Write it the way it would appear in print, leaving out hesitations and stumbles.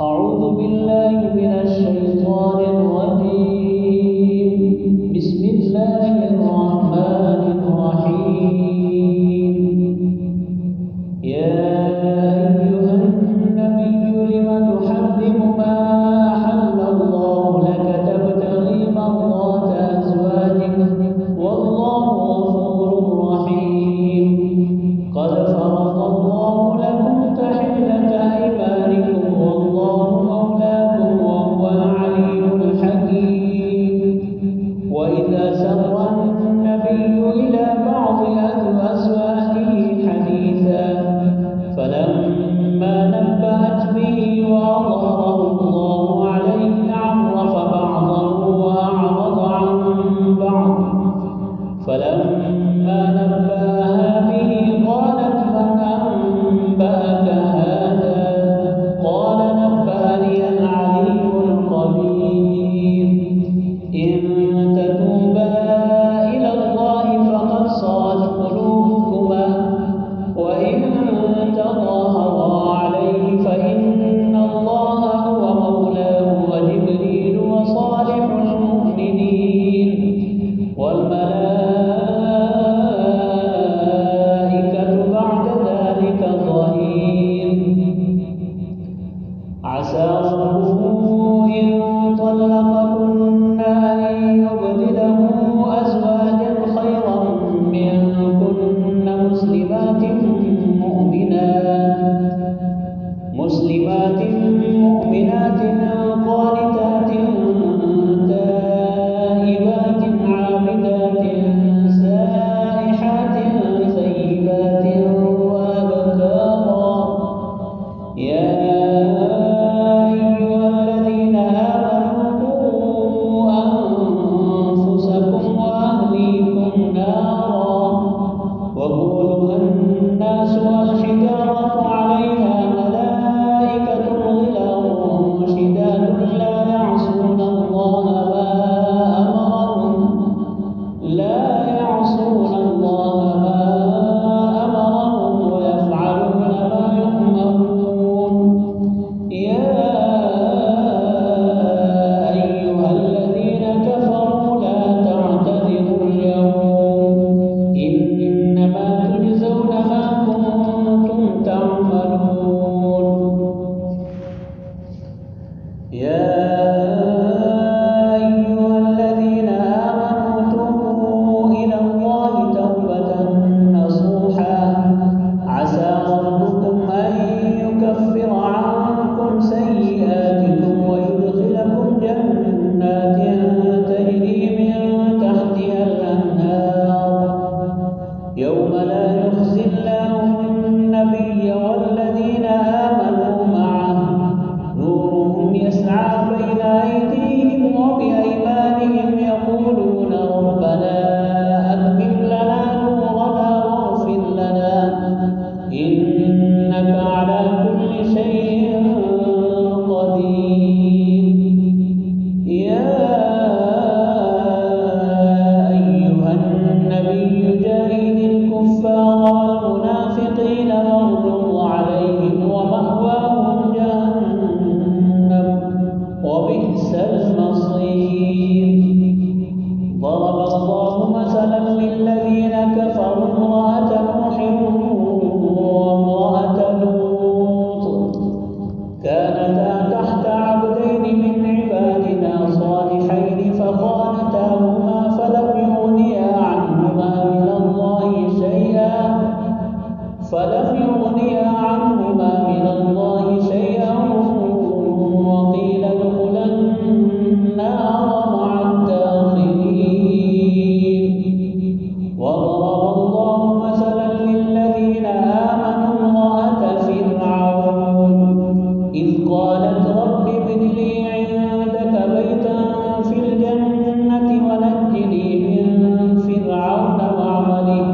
أعوذ بالله من الشيطان الرجيم. بسم الله الرحمن الرحيم. يا أيها النبي لم تحرم ما أحل الله لك تبتغي مرضات أزواجك والله غفور رحيم. قد فرض الله لكم تحلة أيمانكم والله مولاكم وهو العليم الحكيم. وإذا سر النبي إلى بعض أزواجه حديثا فلما نبأت به وأظهره الله عليه عرف بعضه وأعرض عن بعض. فلما نبأها به قالت من أنبأك هذا؟ قال نبأني العليم الخبير. إن تتوبا إلى الله فقد صغت قلوبكما وإن تظاهرا عليه فإن الله هو مولاه وجبريل وصالح المؤمنين والملائكة بعد ذلك ظهير. عسى ربه إن طلقكن أن يبدله أزواجا خيرا منكن مسلمات مؤمنات قانتات تائبات عابدات سائحات ثيبات وأبكارا. يا أيها الذين آمنوا قوا أنفسكم وأهليكم نارا وقودها الناس والحجارة عليها ملائكة غلاظ شداد لا يعصون الله ما أمرهم ويفعلون ما يؤمرون. يا أيها الذين كفروا لا تعتذروا اليوم إنما تجزون ما كنتم تعملون. يا أيها الذين آمنوا توبوا إلى الله توبة نصوحا عسى ربكم أن يكفر عنكم سيئاتكم ويدخلكم جنات تجري من تحتها الأنهار يوم لا يخزي الله النبي والذين آمنوا معه نورهم يسعى بين أيديهم وبأيمانهم يقولون ربنا أتمم لنا نورنا واغفر لنا إنك على كل شيء قدير. يا أيها النبي جاهد الكفار والمنافقين واغلظ عليهم ومأواهم جهنم وبئس المصير. ضرب الله مثلا للذين كفروا امرأة نوح وامرأة لوط كانتا تحت عبدين من عبادنا صالحين فخانتاهما فلم يغنيا عنهما من الله شيئا وقيل ادخلا النار مع الداخلين. وضرب الله مثلا للذين آمنوا امرأة فرعون إذ قالت رب ابن لي عندك بيتا في الجنة ونجني من فرعون وعمله